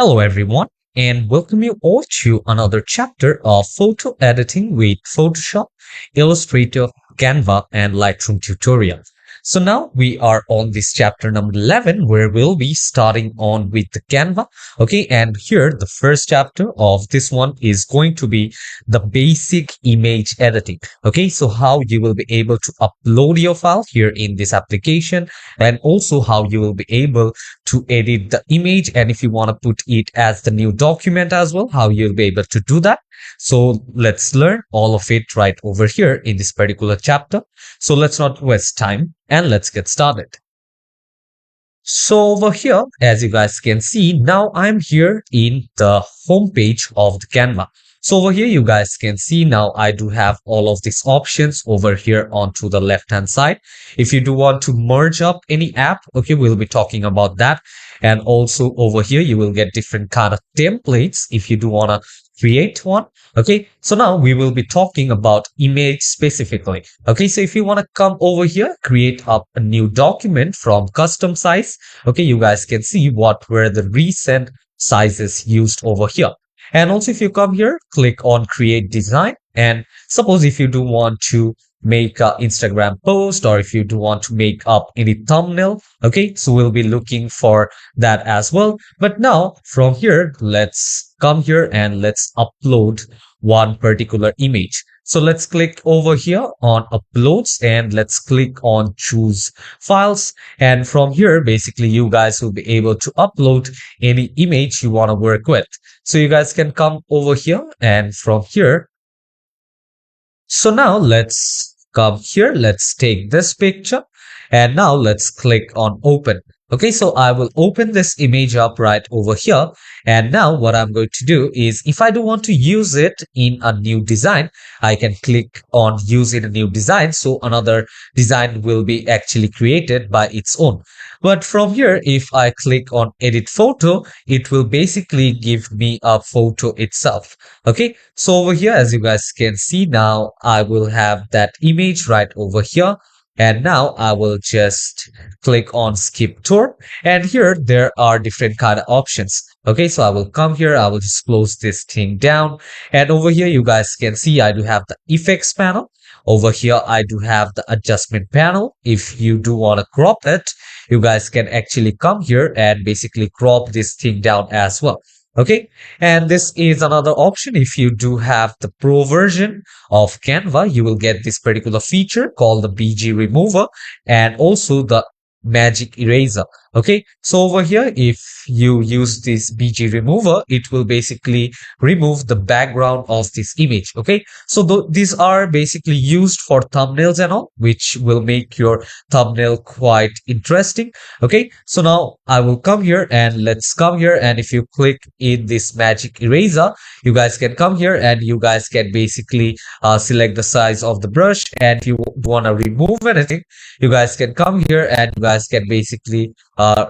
Hello everyone, and welcome you all to another chapter of photo editing with Photoshop, Illustrator, Canva, and Lightroom tutorial. So now we are on this chapter number 11 where we'll be starting on with the Canva. Okay, and here the first chapter of this one is going to be the basic image editing. Okay, so how you will be able to upload your file here in this application, and also how you will be able to edit the image, and if you want to put it as the new document as well, how you'll be able to do that. So let's learn all of it right over here in this particular chapter. So let's not waste time and let's get started. So over here, as you guys can see, now I'm here in the home page of the Canva. So over here, you guys can see now I do have all of these options over here onto the left hand side. If you do want to merge up any app, okay, we'll be talking about that. And also over here, you will get different kind of templates if you do want to create one. Okay, so now we will be talking about image specifically. Okay, so if you want to come over here, create up a new document from custom size. Okay, you guys can see what were the recent sizes used over here. And also if you come here, click on create design. And suppose if you do want to make an Instagram post, or if you do want to make up any thumbnail, okay, so we'll be looking for that as well. But now from here, let's come here and let's upload one particular image. So let's click over here on uploads and let's click on choose files. And from here, basically you guys will be able to upload any image you want to work with. So you guys can come over here, and from here, so now let's come here, let's take this picture, and now let's click on open. Okay, so I will open this image up right over here. And now what I'm going to do is, if I do want to use it in a new design, I can click on use in a new design. So another design will be actually created by its own. But from here, if I click on edit photo, it will basically give me a photo itself. Okay, so over here, as you guys can see, now I will have that image right over here. And now I will just click on skip tour, and here there are different kind of options. Okay, so I will come here, I will just close this thing down, and over here you guys can see I do have the effects panel. Over here I do have the adjustment panel. If you do want to crop it, you guys can actually come here and basically crop this thing down as well. Okay, and this is another option. If you do have the pro version of Canva, you will get this particular feature called the BG remover and also the magic eraser. Okay, so over here, if you use this BG remover, it will basically remove the background of this image. Okay, so these are basically used for thumbnails and all, which will make your thumbnail quite interesting. Okay, so now I will come here and let's come here, and if you click in this magic eraser, you guys can come here and you guys can basically select the size of the brush, and if you want to remove anything, you guys can come here and you guys can basically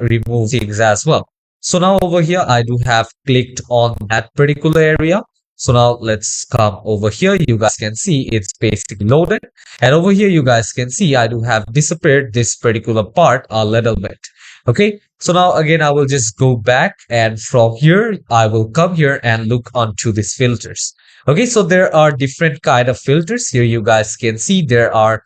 remove things as well. So now over here, I do have clicked on that particular area. So now let's come over here. You guys can see it's basically loaded. And over here, you guys can see I do have disappeared this particular part a little bit. Okay, so now again, I will just go back, and from here, I will come here and look onto these filters. Okay, so there are different kind of filters here. You guys can see there are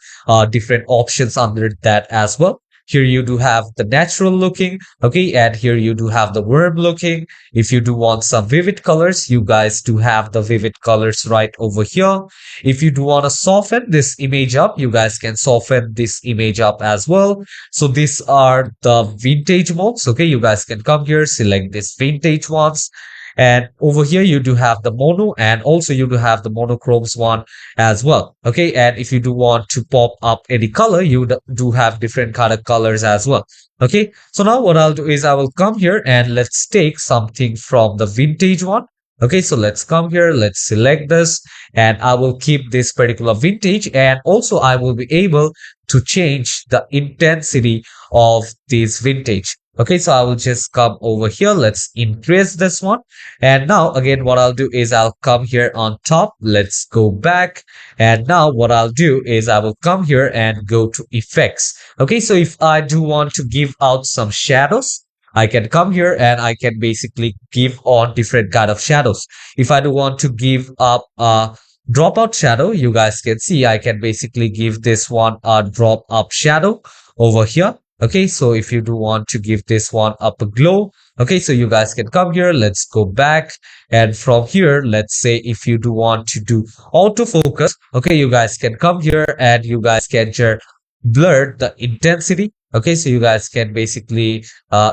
different options under that as well. Here you do have the natural looking, okay, and here you do have the warm looking. If you do want some vivid colors, you guys do have the vivid colors right over here. If you do want to soften this image up, you guys can soften this image up as well. So these are the vintage modes. Okay, you guys can come here, select this vintage ones. And over here, you do have the mono, and also you do have the monochromes one as well. Okay, and if you do want to pop up any color, you do have different kind of colors as well. Okay, so now what I'll do is I will come here and let's take something from the vintage one. Okay, so let's come here, let's select this, and I will keep this particular vintage, and also I will be able to change the intensity of this vintage. Okay, so I will just come over here. Let's increase this one. And now again, what I'll do is I'll come here on top. Let's go back. And now what I'll do is I will come here and go to effects. Okay, so if I do want to give out some shadows, I can come here and I can basically give on different kind of shadows. If I do want to give up a dropout shadow, you guys can see I can basically give this one a drop up shadow over here. Okay, so if you do want to give this one up a glow, okay, so you guys can come here. Let's go back. And from here, let's say if you do want to do autofocus, okay, you guys can come here and you guys can just blur the intensity. Okay, so you guys can basically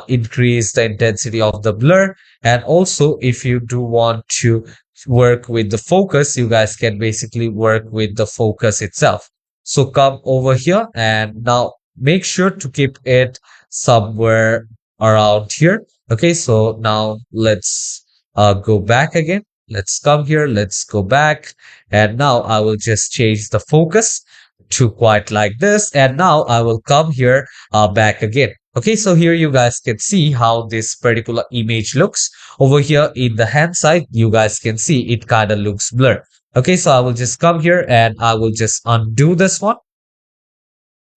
increase the intensity of the blur. And also, if you do want to work with the focus, you guys can basically work with the focus itself. So come over here and now make sure to keep it somewhere around here. Okay, so now let's go back again. Let's come here. Let's go back. And now I will just change the focus to quite like this. And now I will come here back again. Okay, so here you guys can see how this particular image looks. Over here in the hand side, you guys can see it kind of looks blurred. Okay, so I will just come here and I will just undo this one.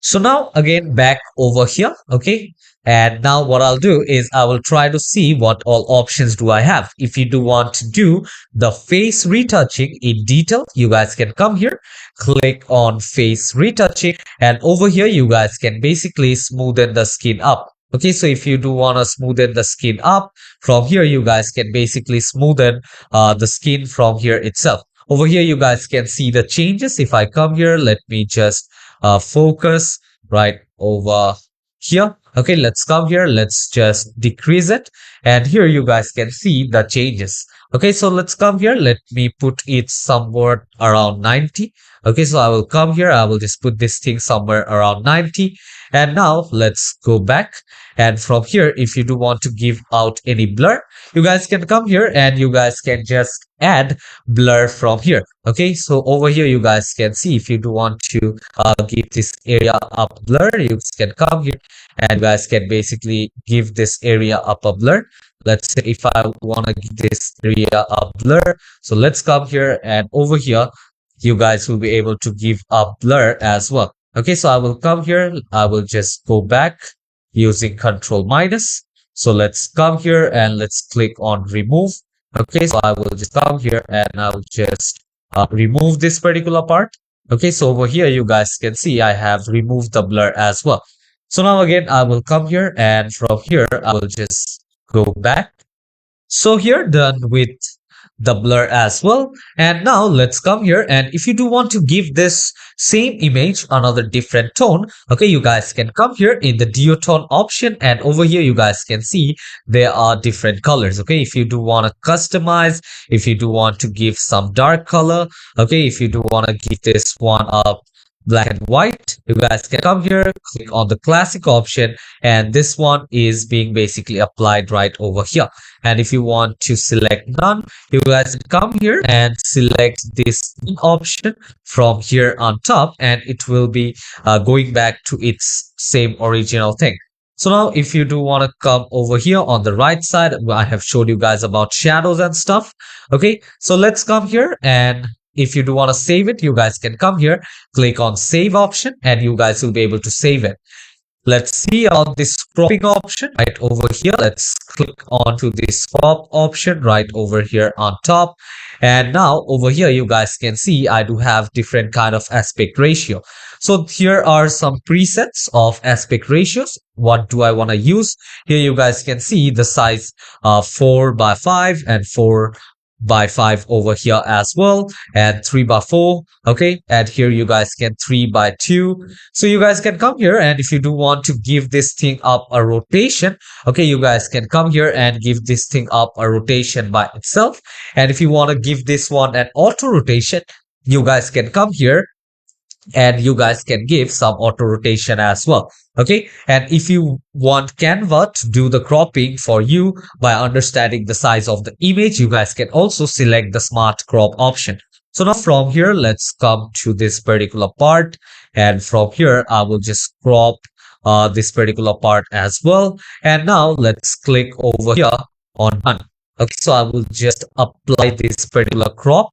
So now again back over here, okay? And now what I'll do is I will try to see what all options do I have. If you do want to do the face retouching in detail, you guys can come here, click on face retouching, and over here you guys can basically smoothen the skin up. Okay, so if you do want to smoothen the skin up, from here you guys can basically smoothen the skin from here itself. Over here you guys can see the changes. If I come here, let me just focus right over here. Okay, let's come here. Let's just decrease it. And here you guys can see the changes. Okay, so let's come here. Let me put it somewhere around 90. Okay, so I will come here. I will just put this thing somewhere around 90. And now let's go back. And from here, if you do want to give out any blur, you guys can come here and you guys can just add blur from here. Okay, so over here you guys can see if you do want to give this area up blur, you can come here and you guys can basically give this area up a blur. Let's say if I want to give this area a blur, so let's come here and over here you guys will be able to give a blur as well. Okay, so I will come here, I will just go back using Control minus. So let's come here and let's click on remove. Okay, so I will just come here and I'll just remove this particular part. Okay, so over here you guys can see I have removed the blur as well. So now again I will come here and from here I will just go back. So here done with the blur as well. And now let's come here and if you do want to give this same image another different tone, okay, you guys can come here in the duotone option and over here you guys can see there are different colors. Okay, if you do want to customize, if you do want to give some dark color, okay, if you do want to give this one up black and white, you guys can come here, click on the classic option, and this one is being basically applied right over here. And if you want to select none, you guys come here and select this option from here on top, and it will be going back to its same original thing. So now if you do want to come over here on the right side, I have showed you guys about shadows and stuff. Okay, so let's come here and if you do want to save it, you guys can come here, click on save option, and you guys will be able to save it. Let's see on this cropping option right over here. Let's click on to this crop option right over here on top. And now over here, you guys can see I do have different kind of aspect ratio. So here are some presets of aspect ratios. What do I want to use? Here you guys can see the size 4:5 and 4:5 over here as well, and 3:4. Okay, and here you guys can 3:2. So you guys can come here and if you do want to give this thing up a rotation, okay, you guys can come here and give this thing up a rotation by itself. And if you want to give this one an auto rotation, you guys can come here and you guys can give some auto rotation as well. Okay, and if you want Canva to do the cropping for you by understanding the size of the image, you guys can also select the smart crop option. So now from here, let's come to this particular part, and from here I will just crop this particular part as well. And now let's click over here on done. Okay, so I will just apply this particular crop.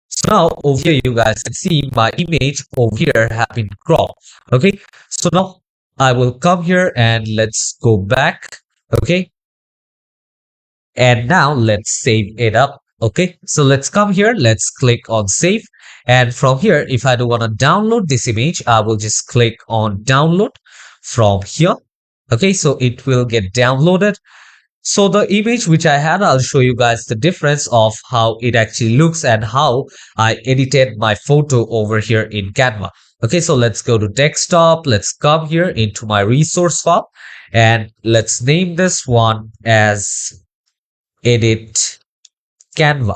So now over here you guys can see my image over here have been cropped. Okay, so now I will come here and let's go back. Okay, And now let's save it up. Okay, so let's come here, let's click on save. And from here, if I do want to download this image, I will just click on download from here. Okay, so it will get downloaded. So the image which I had, I'll show you guys the difference of how it actually looks and how I edited my photo over here in Canva. Okay, so let's go to desktop. Let's come here into my resource file and let's name this one as edit Canva.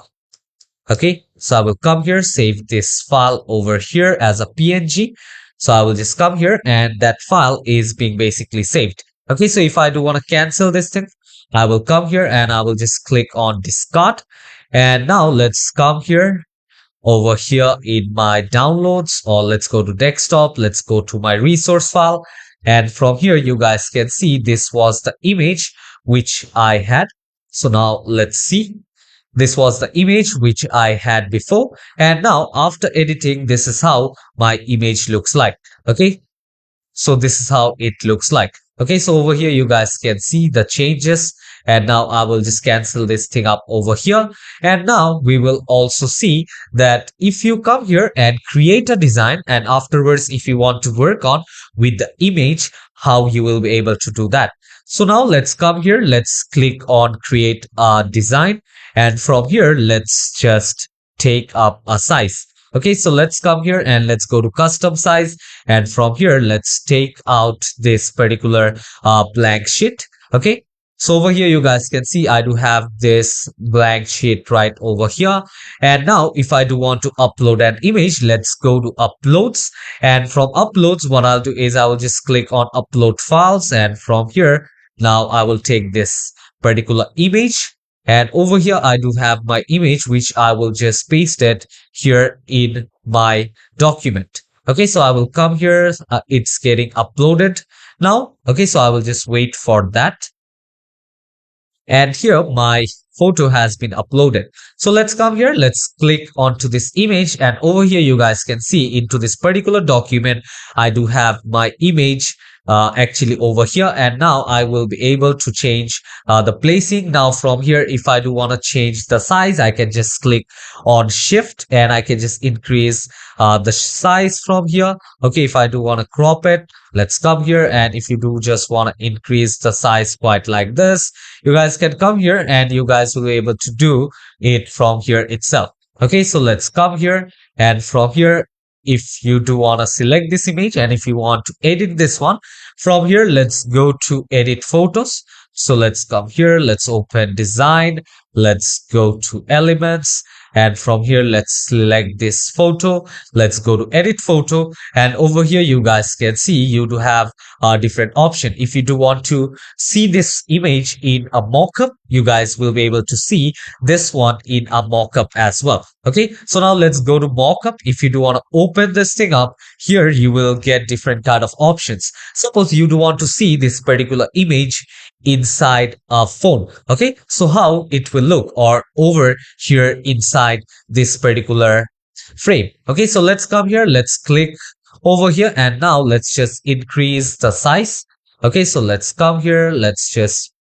Okay, so I will come here, save this file over here as a PNG. So I will just come here and that file is being basically saved. Okay, so if I do want to cancel this thing, I will come here and I will just click on discard. And now let's come here over here in my downloads, or let's go to desktop. Let's go to my resource file. And from here, you guys can see this was the image which I had. So now let's see. This was the image which I had before. And now after editing, this is how my image looks like. Okay. So this is how it looks like. Okay, so over here you guys can see the changes, and now I will just cancel this thing up over here. And now we will also see that if you come here and create a design, and afterwards if you want to work on with the image, how you will be able to do that. So now let's come here, let's click on create a design, and from here let's just take up a size. Okay, so let's come here and let's go to custom size, and from here let's take out this particular blank sheet. Okay, so over here you guys can see I do have this blank sheet right over here. And now if I do want to upload an image, let's go to uploads, and from uploads what I'll do is I will just click on upload files, and from here now I will take this particular image. And over here, I do have my image, which I will just paste it here in my document. Okay, so I will come here. It's getting uploaded now. Okay, so I will just wait for that. And here my photo has been uploaded. So let's come here. Let's click onto this image. And over here, you guys can see into this particular document, I do have my image actually over here. And now I will be able to change the placing. Now from here, if I do want to change the size, I can just click on shift and I can just increase the size from here. Okay, if I do want to crop it, let's come here. And if you do just want to increase the size quite like this, you guys can come here and you guys will be able to do it from here itself. Okay, so let's come here, and from here, if you do want to select this image and if you want to edit this one, from here let's go to edit photos. So let's come here, let's open design, let's go to elements, and from here let's select this photo. Let's go to edit photo, and over here you guys can see you do have a different option. If you do want to see this image in a mockup, you guys will be able to see this one in a mockup as well. Okay, so now let's go to mockup. If you do want to open this thing up, here you will get different kind of options. Suppose you do want to see this particular image inside a phone. Okay, so how it will look, or over here inside this particular frame. Okay, so let's come here, let's click over here, and now let's just increase the size. Okay, so let's come here, let's just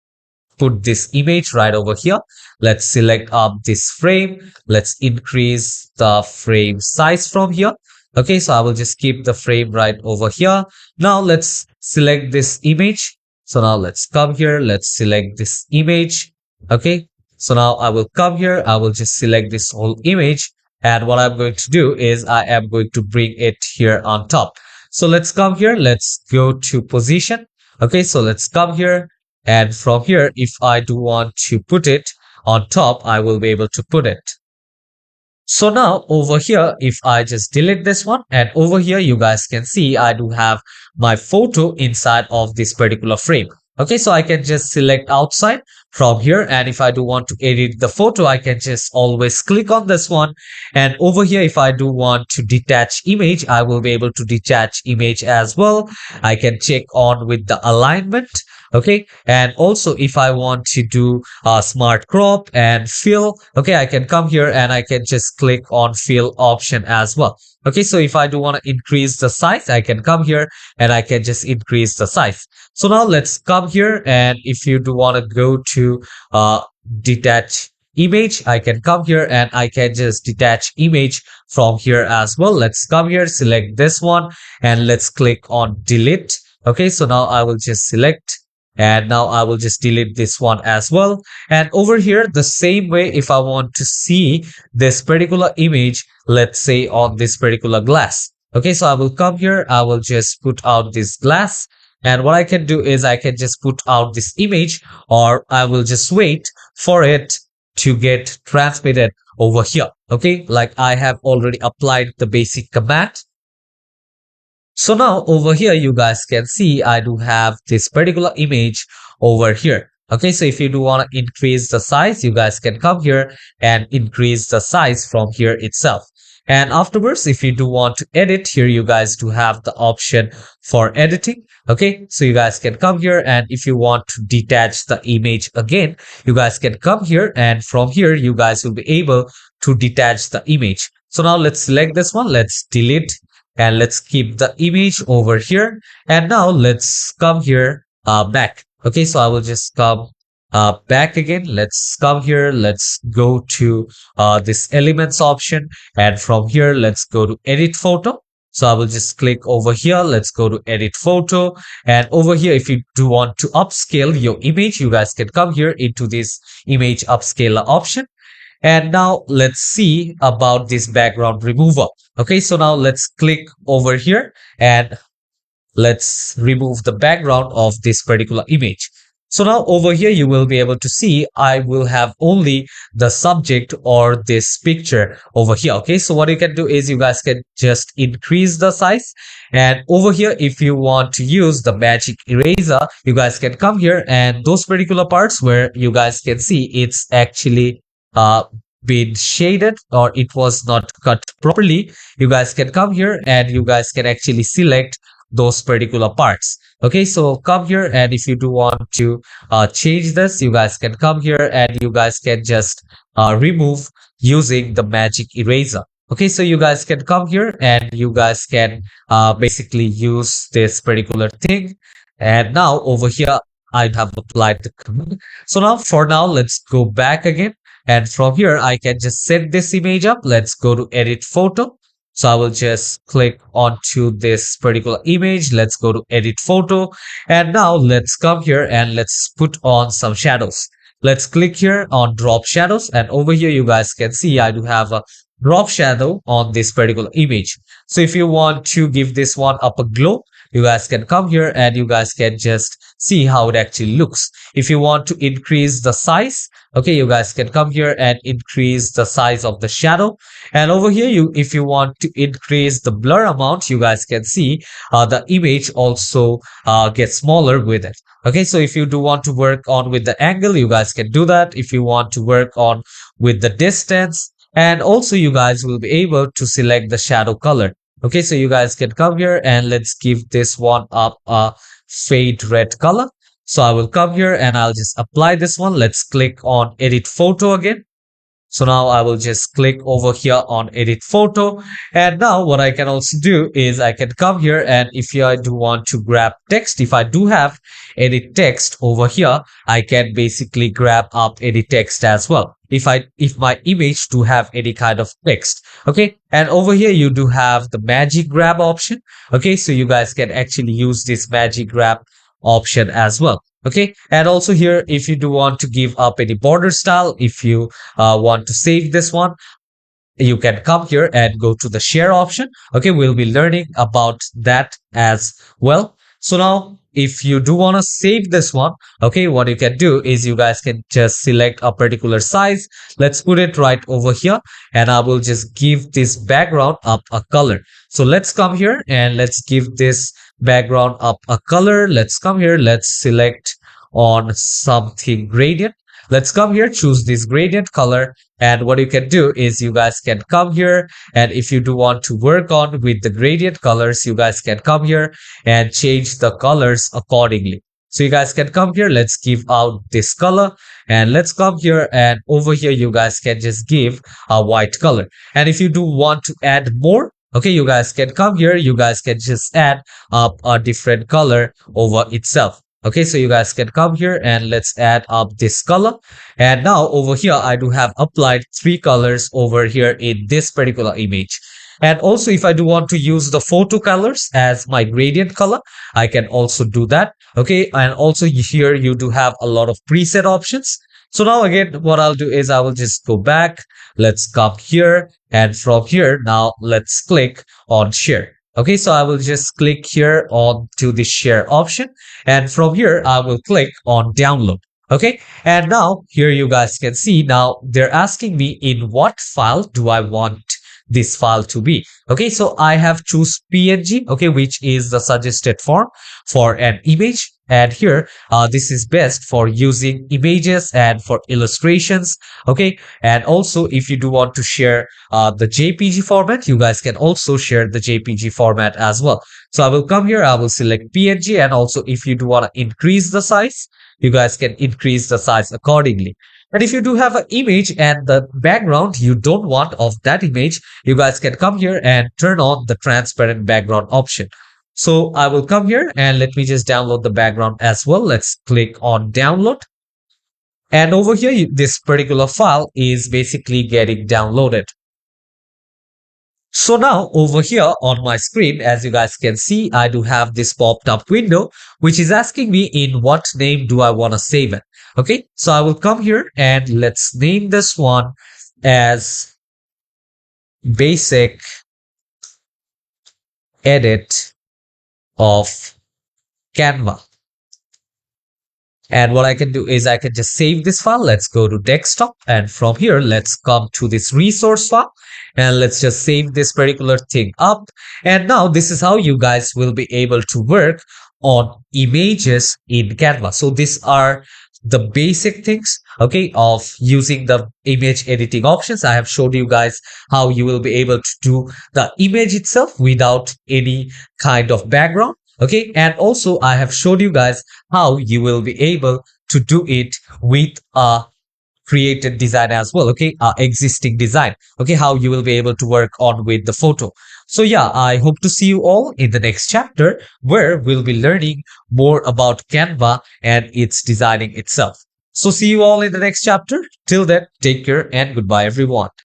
put this image right over here. Let's select up this frame. Let's increase the frame size from here. Okay, so I will just keep the frame right over here. Now let's select this image. So now let's come here. Let's select this image. Okay, so now I will come here. I will just select this whole image. And what I'm going to do is I am going to bring it here on top. So let's come here. Let's go to position. Okay, so let's come here. And from here, if I do want to put it on top, I will be able to put it. So now over here, if I just delete this one, and over here, you guys can see I do have my photo inside of this particular frame. Okay, so I can just select outside from here. And if I do want to edit the photo, I can just always click on this one. And over here, if I do want to detach image, I will be able to detach image as well. I can check on with the alignment. Okay, and also if I want to do a smart crop and fill, okay, I can come here and I can just click on fill option as well. Okay, so if I do want to increase the size, I can come here and I can just increase the size. So now let's come here, and if you do want to go to detach image, I can come here and I can just detach image from here as well. Let's come here, select this one, and let's click on delete. Okay, so now I will just select, and now I will just delete this one as well. And over here, the same way, if I want to see this particular image, let's say on this particular glass. Okay, so I will come here, I will just put out this glass, and what I can do is I can just put out this image, or I will just wait for it to get transmitted over here. Okay, like I have already applied the basic command. So now over here, you guys can see I do have this particular image over here. Okay, so if you do want to increase the size, you guys can come here and increase the size from here itself. And afterwards, if you do want to edit here, you guys do have the option for editing. Okay, so you guys can come here, and if you want to detach the image again, you guys can come here, and from here, you guys will be able to detach the image. So now let's select this one, let's delete, and let's keep the image over here. And now let's come here back. Okay, so I will just come back again. Let's come here, let's go to this elements option, and from here let's go to edit photo. So I will just click over here, let's go to edit photo, and over here, if you do want to upscale your image, you guys can come here into this image upscaler option. And now let's see about this background remover. Okay, so now let's click over here and let's remove the background of this particular image. So now over here, you will be able to see I will have only the subject or this picture over here. Okay, so what you can do is you guys can just increase the size. And over here, if you want to use the magic eraser, you guys can come here, and those particular parts where you guys can see it's actually been shaded or it was not cut properly, you guys can come here and you guys can actually select those particular parts. Okay, so come here, and if you do want to change this, you guys can come here and you guys can just remove using the magic eraser. Okay, so you guys can come here and you guys can basically use this particular thing. And now over here, I have applied the command. So now for now, let's go back again. And from here, I can just set this image up. Let's go to edit photo. So I will just click onto this particular image. Let's go to edit photo. And now let's come here and let's put on some shadows. Let's click here on drop shadows. And over here, you guys can see I do have a drop shadow on this particular image. So if you want to give this one up a glow, you guys can come here and you guys can just see how it actually looks. If you want to increase the size, okay, you guys can come here and increase the size of the shadow. And over here, if you want to increase the blur amount, you guys can see the image also gets smaller with it. Okay, so if you do want to work on with the angle, you guys can do that. If you want to work on with the distance, and also you guys will be able to select the shadow color. Okay, so you guys can come here and let's give this one up a fade red color. So I will come here and I'll just apply this one. Let's click on edit photo again. So now I will just click over here on edit photo. And now what I can also do is I can come here, and if I do want to grab text, if I do have edit text over here, I can basically grab up edit text as well. If my image do have any kind of text. Okay, and over here you do have the magic grab option. Okay, so you guys can actually use this magic grab option as well. Okay, and also here, if you do want to give up any border style, if you want to save this one, you can come here and go to the share option. Okay, we'll be learning about that as well. So now if you do want to save this one, okay, what you can do is you guys can just select a particular size. Let's put it right over here, and I will just give this background up a color. So let's come here and let's give this background up a color. Let's come here, let's select on something gradient. Let's come here, choose this gradient color, and what you can do is you guys can come here, and if you do want to work on with the gradient colors, you guys can come here and change the colors accordingly. So you guys can come here, let's give out this color, and let's come here, and over here you guys can just give a white color. And if you do want to add more, okay, you guys can come here, you guys can just add up a different color over itself. Okay, so you guys can come here and let's add up this color. And now over here, I do have applied three colors over here in this particular image. And also, if I do want to use the photo colors as my gradient color, I can also do that. Okay, and also here you do have a lot of preset options. So now again, what I'll do is I will just go back. Let's come here, and from here, now let's click on share. Okay, so I will just click here on to the share option, and from here I will click on download. Okay, and now here you guys can see now they're asking me in what file do I want this file to be. Okay, so I have choose PNG, okay, which is the suggested form for an image. And here, this is best for using images and for illustrations. Okay, and also if you do want to share the JPG format, you guys can also share the JPG format as well. So I will come here, I will select PNG, and also if you do want to increase the size, you guys can increase the size accordingly. And if you do have an image and the background you don't want of that image, you guys can come here and turn on the transparent background option. So I will come here and let me just download the background as well. Let's click on download. And over here, this particular file is basically getting downloaded. So now over here on my screen, as you guys can see, I do have this popped up window, which is asking me in what name do I want to save it. Okay, so I will come here and let's name this one as basic edit of Canva. And what I can do is I can just save this file. Let's go to desktop, and from here, let's come to this resource file and let's just save this particular thing up. And now this is how you guys will be able to work on images in Canva. So these are the basic things, okay, of using the image editing options. I have showed you guys how you will be able to do the image itself without any kind of background. Okay, and also I have showed you guys how you will be able to do it with a created design as well. Okay, existing design. Okay, how you will be able to work on with the photo. So yeah, I hope to see you all in the next chapter where we'll be learning more about Canva and its designing itself. So see you all in the next chapter. Till then, take care and goodbye everyone.